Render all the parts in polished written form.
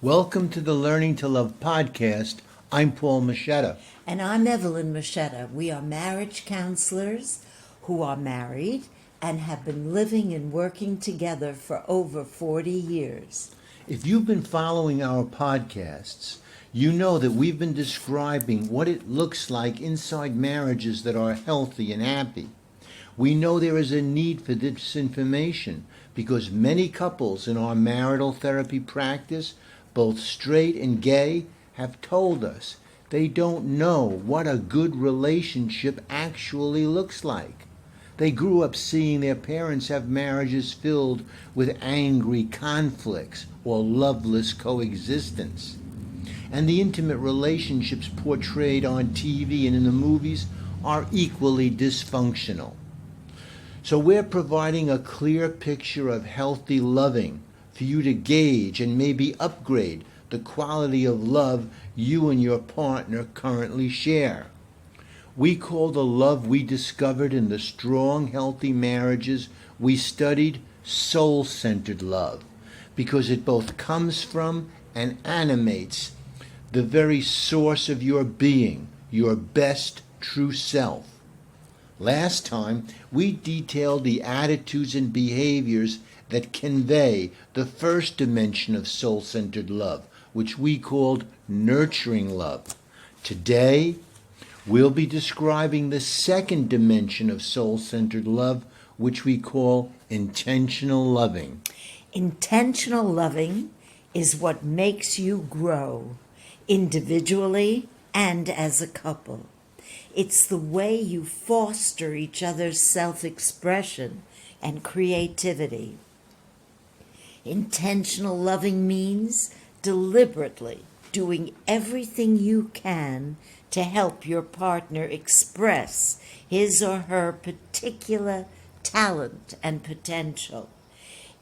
Welcome to the Learning to Love podcast. I'm Paul Moschetta. And I'm Evelyn Moschetta. We are marriage counselors who are married and have been living and working together for over 40 years. If you've been following our podcasts, you know that we've been describing what it looks like inside marriages that are healthy and happy. We know there is a need for this information because many couples in our marital therapy practice, both straight and gay, have told us they don't know what a good relationship actually looks like. They grew up seeing their parents have marriages filled with angry conflicts or loveless coexistence. And the intimate relationships portrayed on TV and in the movies are equally dysfunctional. So we're providing a clear picture of healthy loving for you to gauge and maybe upgrade the quality of love you and your partner currently share. We call the love we discovered in the strong, healthy marriages we studied soul-centered love because it both comes from and animates the very source of your being, your best true self. Last time, we detailed the attitudes and behaviors that convey the first dimension of soul-centered love, which we called nurturing love. Today, we'll be describing the second dimension of soul-centered love, which we call intentional loving. Intentional loving is what makes you grow, individually and as a couple. It's the way you foster each other's self-expression and creativity. Intentional loving means deliberately doing everything you can to help your partner express his or her particular talent and potential.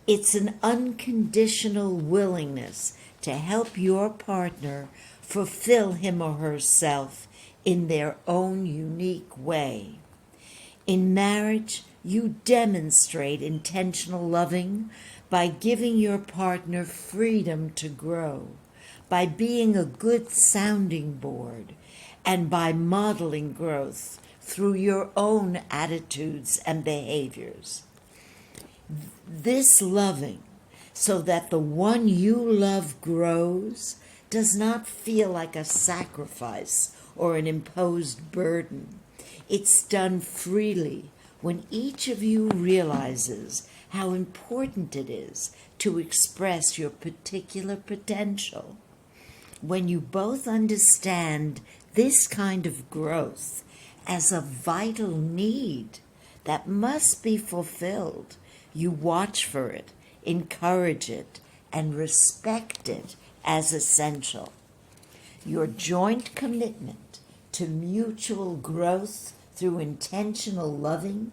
It's an unconditional willingness to help your partner fulfill him or herself in their own unique way. In marriage, you demonstrate intentional loving by giving your partner freedom to grow, by being a good sounding board, and by modeling growth through your own attitudes and behaviors. This loving, so that the one you love grows, does not feel like a sacrifice or an imposed burden. It's done freely when each of you realizes how important it is to express your particular potential. When you both understand this kind of growth as a vital need that must be fulfilled, you watch for it, encourage it, and respect it as essential. Your joint commitment to mutual growth through intentional loving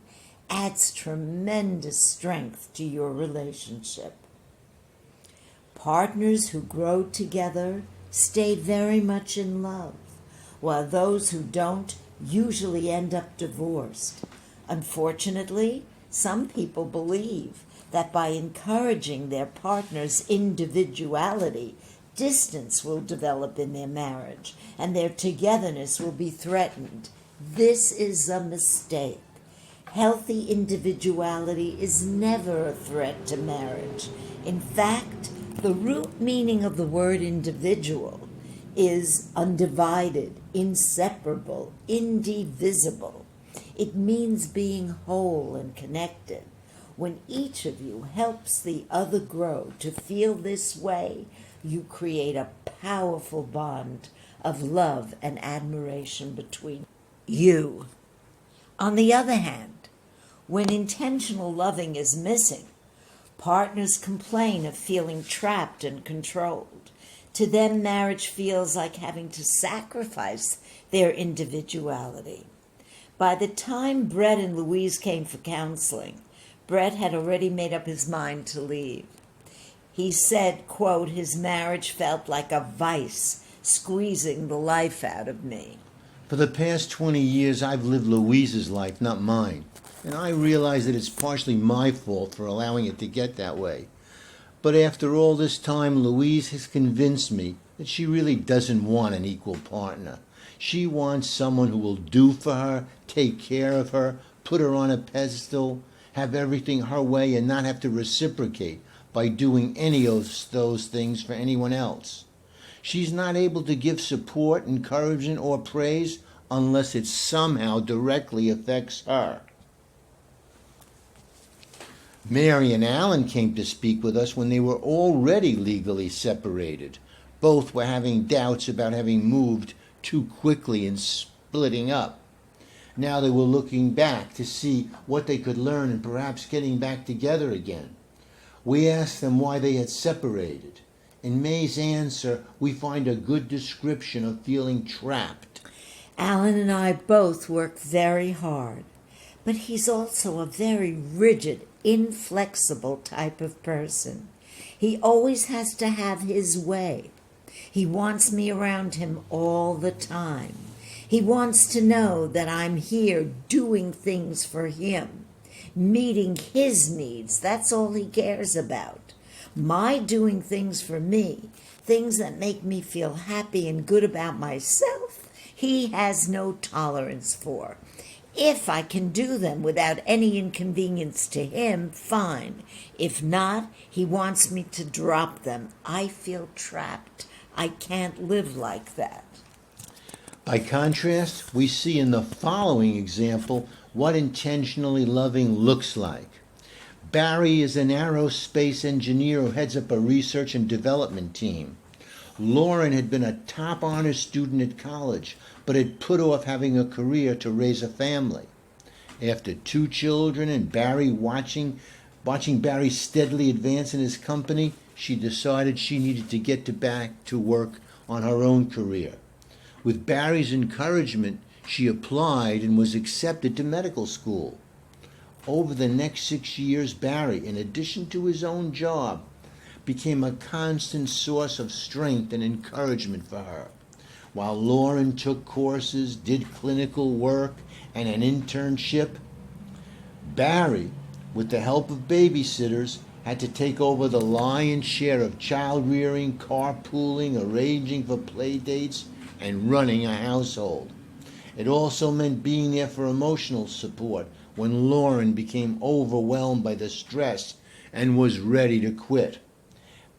adds tremendous strength to your relationship. Partners who grow together stay very much in love, while those who don't usually end up divorced. Unfortunately, some people believe that by encouraging their partner's individuality, distance will develop in their marriage and their togetherness will be threatened. This is a mistake. Healthy individuality is never a threat to marriage. In fact, the root meaning of the word individual is undivided, inseparable, indivisible. It means being whole and connected. When each of you helps the other grow to feel this way, you create a powerful bond of love and admiration between you. On the other hand, when intentional loving is missing, partners complain of feeling trapped and controlled. To them, marriage feels like having to sacrifice their individuality. By the time Brett and Louise came for counseling, Brett had already made up his mind to leave. He said, quote, his marriage felt like a vice squeezing the life out of me. For the past 20 years, I've lived Louise's life, not mine. And I realize that it's partially my fault for allowing it to get that way. But after all this time, Louise has convinced me that she really doesn't want an equal partner. She wants someone who will do for her, take care of her, put her on a pedestal, have everything her way, and not have to reciprocate by doing any of those things for anyone else. She's not able to give support, encouragement, or praise unless it somehow directly affects her. Mary and Alan came to speak with us when they were already legally separated. Both were having doubts about having moved too quickly and splitting up. Now they were looking back to see what they could learn and perhaps getting back together again. We asked them why they had separated. In May's answer, we find a good description of feeling trapped. Alan and I both work very hard, but he's also a very rigid, inflexible type of person. He always has to have his way. He wants me around him all the time. He wants to know that I'm here doing things for him, meeting his needs. That's all he cares about. My doing things for me, things that make me feel happy and good about myself, he has no tolerance for. If I can do them without any inconvenience to him, fine. If not, he wants me to drop them. I feel trapped. I can't live like that. By contrast, we see in the following example what intentionally loving looks like. Barry is an aerospace engineer who heads up a research and development team. Lauren had been a top honor student at college, but had put off having a career to raise a family. After 2 children and Barry watching Barry steadily advance in his company, she decided she needed to get back to work on her own career. With Barry's encouragement, she applied and was accepted to medical school. Over the next 6 years, Barry, in addition to his own job, became a constant source of strength and encouragement for her. While Lauren took courses, did clinical work, and an internship, Barry, with the help of babysitters, had to take over the lion's share of child rearing, carpooling, arranging for play dates, and running a household. It also meant being there for emotional support when Lauren became overwhelmed by the stress and was ready to quit.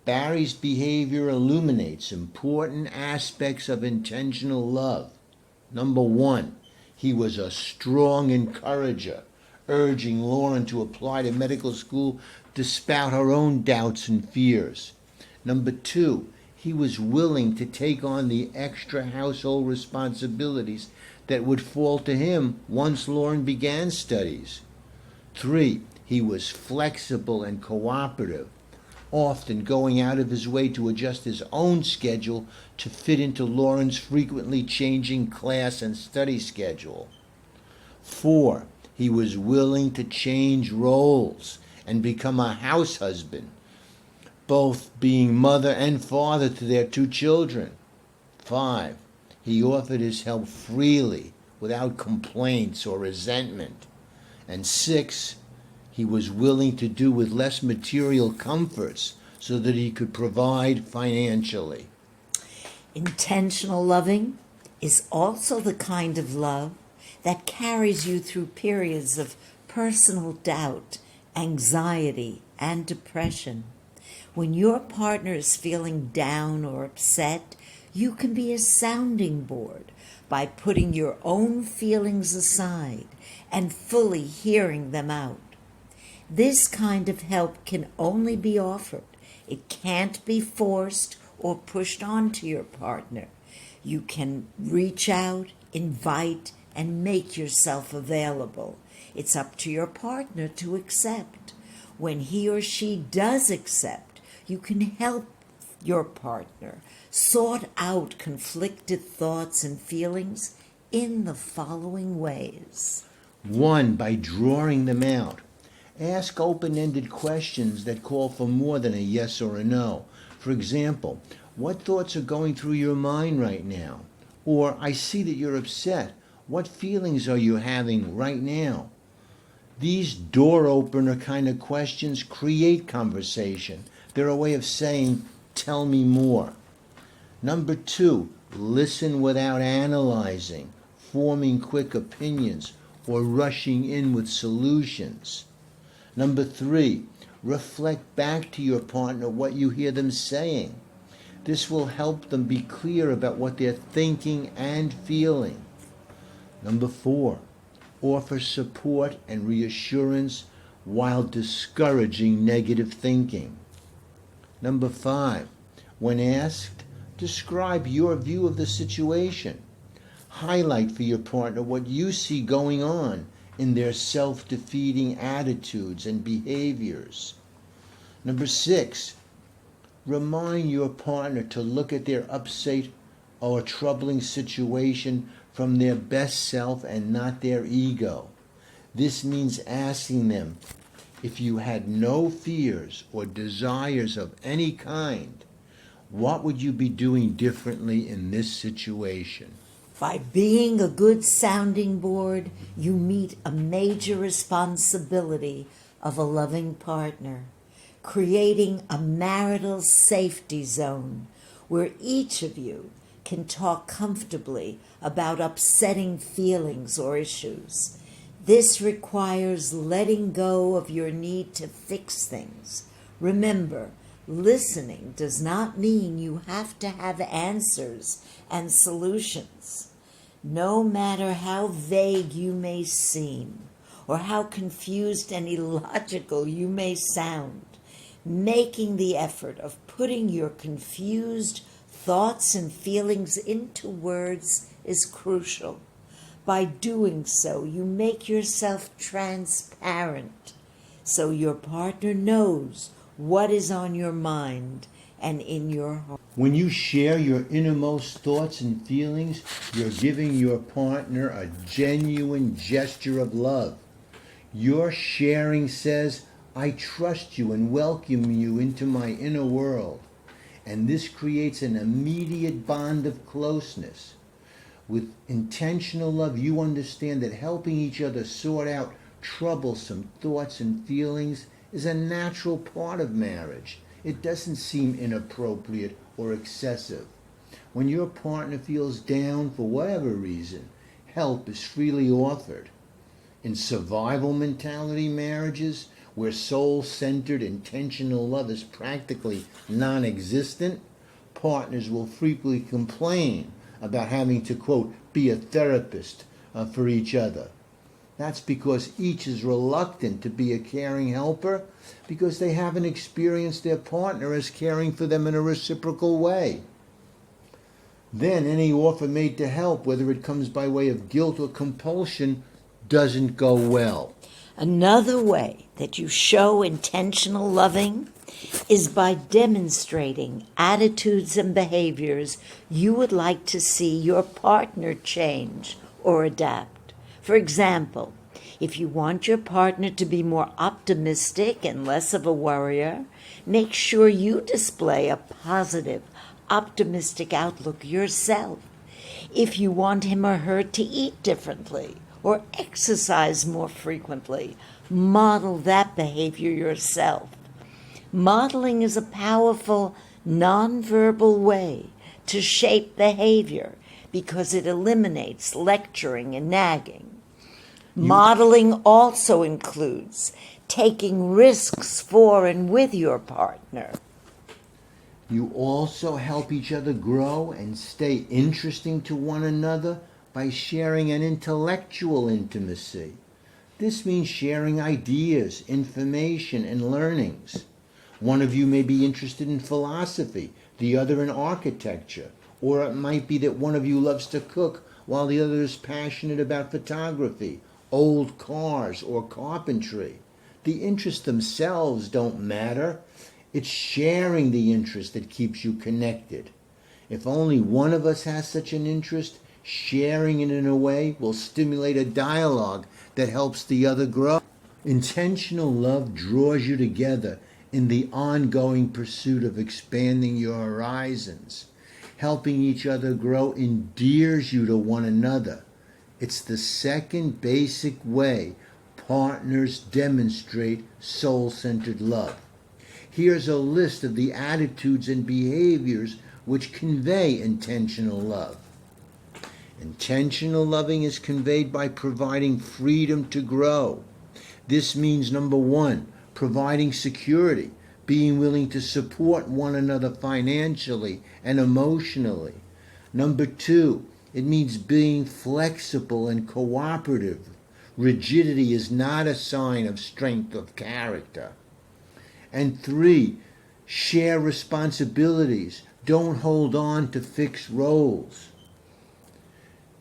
Barry's behavior illuminates important aspects of intentional love. Number 1, he was a strong encourager, urging Lauren to apply to medical school despite her own doubts and fears. Number 2, he was willing to take on the extra household responsibilities that would fall to him once Lauren began studies. 3, he was flexible and cooperative, often going out of his way to adjust his own schedule to fit into Lauren's frequently changing class and study schedule. 4, he was willing to change roles and become a house husband, both being mother and father to their 2 children. 5, he offered his help freely without complaints or resentment. And 6, he was willing to do with less material comforts so that he could provide financially. Intentional loving is also the kind of love that carries you through periods of personal doubt, anxiety, and depression. When your partner is feeling down or upset, you can be a sounding board by putting your own feelings aside and fully hearing them out. This kind of help can only be offered. It can't be forced or pushed onto your partner. You can reach out, invite, and make yourself available. It's up to your partner to accept. When he or she does accept, you can help your partner sort out conflicted thoughts and feelings in the following ways. 1, by drawing them out. Ask open-ended questions that call for more than a yes or a no. For example, what thoughts are going through your mind right now? Or, I see that you're upset. What feelings are you having right now? These door opener kind of questions create conversation, They're a way of saying, tell me more. Number 2, listen without analyzing, forming quick opinions, or rushing in with solutions. Number 3, reflect back to your partner what you hear them saying. This will help them be clear about what they're thinking and feeling. Number 4, offer support and reassurance while discouraging negative thinking. Number 5, when asked, describe your view of the situation. Highlight for your partner what you see going on in their self-defeating attitudes and behaviors. Number 6, remind your partner to look at their upset or troubling situation from their best self and not their ego. This means asking them, if you had no fears or desires of any kind, what would you be doing differently in this situation? By being a good sounding board, you meet a major responsibility of a loving partner, creating a marital safety zone where each of you can talk comfortably about upsetting feelings or issues. This requires letting go of your need to fix things. Remember, listening does not mean you have to have answers and solutions. No matter how vague you may seem, or how confused and illogical you may sound, making the effort of putting your confused thoughts and feelings into words is crucial. By doing so, you make yourself transparent, so your partner knows what is on your mind and in your heart. When you share your innermost thoughts and feelings, you're giving your partner a genuine gesture of love. Your sharing says, I trust you and welcome you into my inner world. And this creates an immediate bond of closeness. With intentional love, you understand that helping each other sort out troublesome thoughts and feelings is a natural part of marriage. It doesn't seem inappropriate or excessive. When your partner feels down for whatever reason, help is freely offered. In survival mentality marriages, where soul-centered, intentional love is practically non-existent, partners will frequently complain about having to, quote, be a therapist for each other. That's because each is reluctant to be a caring helper because they haven't experienced their partner as caring for them in a reciprocal way. Then any offer made to help, whether it comes by way of guilt or compulsion, doesn't go well. Another way that you show intentional loving is by demonstrating attitudes and behaviors you would like to see your partner change or adapt. For example, if you want your partner to be more optimistic and less of a worrier, make sure you display a positive, optimistic outlook yourself. If you want him or her to eat differently or exercise more frequently, model that behavior yourself. Modeling is a powerful, nonverbal way to shape behavior because it eliminates lecturing and nagging. Modeling also includes taking risks for and with your partner. You also help each other grow and stay interesting to one another by sharing an intellectual intimacy. This means sharing ideas, information, and learnings. One of you may be interested in philosophy, the other in architecture, or it might be that one of you loves to cook while the other is passionate about photography, old cars, or carpentry. The interests themselves don't matter. It's sharing the interest that keeps you connected. If only one of us has such an interest, sharing it in a way will stimulate a dialogue that helps the other grow. Intentional love draws you together in the ongoing pursuit of expanding your horizons. Helping each other grow endears you to one another. It's the second basic way partners demonstrate soul-centered love. Here's a list of the attitudes and behaviors which convey intentional love. Intentional loving is conveyed by providing freedom to grow. This means, number one, providing security, being willing to support one another financially and emotionally. Number two, it means being flexible and cooperative. Rigidity is not a sign of strength of character. And three, share responsibilities. Don't hold on to fixed roles.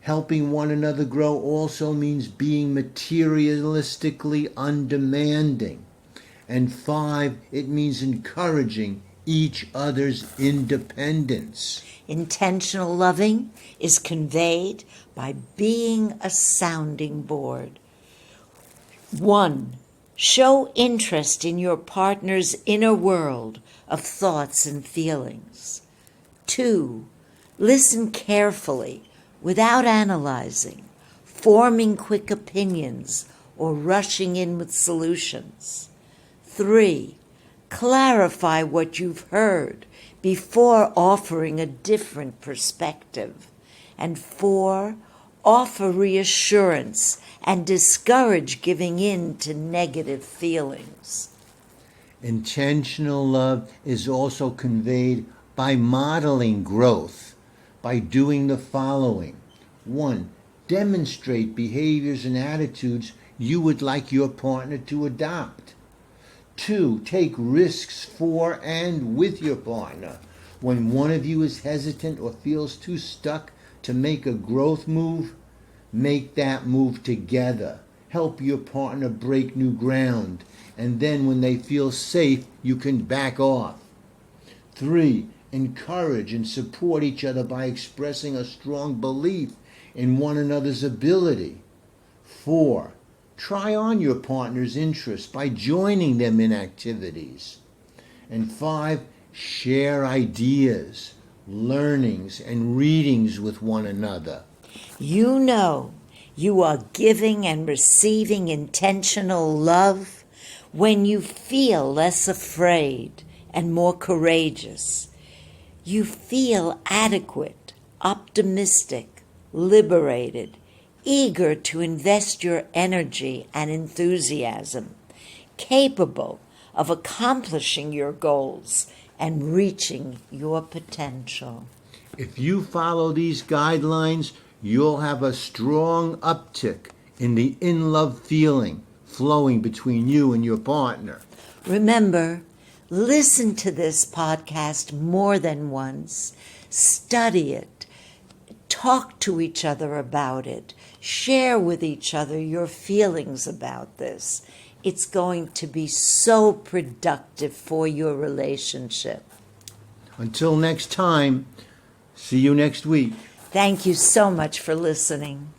Helping one another grow also means being materialistically undemanding. And five, it means encouraging each other's independence. Intentional loving is conveyed by being a sounding board. 1. Show interest in your partner's inner world of thoughts and feelings. 2. Listen carefully without analyzing, forming quick opinions, or rushing in with solutions. 3. Clarify what you've heard before offering a different perspective. And 4. Offer reassurance and discourage giving in to negative feelings. Intentional love is also conveyed by modeling growth, by doing the following. 1. Demonstrate behaviors and attitudes you would like your partner to adopt. 2. Take risks for and with your partner. When one of you is hesitant or feels too stuck to make a growth move, make that move together. Help your partner break new ground, and then when they feel safe, you can back off. 3. Encourage and support each other by expressing a strong belief in one another's ability. 4. Try on your partner's interests by joining them in activities. And 5. Share ideas, learnings, and readings with one another. You know you are giving and receiving intentional love when you feel less afraid and more courageous. You feel adequate, optimistic, liberated, eager to invest your energy and enthusiasm, capable of accomplishing your goals and reaching your potential. If you follow these guidelines, you'll have a strong uptick in the in-love feeling flowing between you and your partner. Remember, listen to this podcast more than once. Study it. Talk to each other about it. Share with each other your feelings about this. It's going to be so productive for your relationship. Until next time, see you next week. Thank you so much for listening.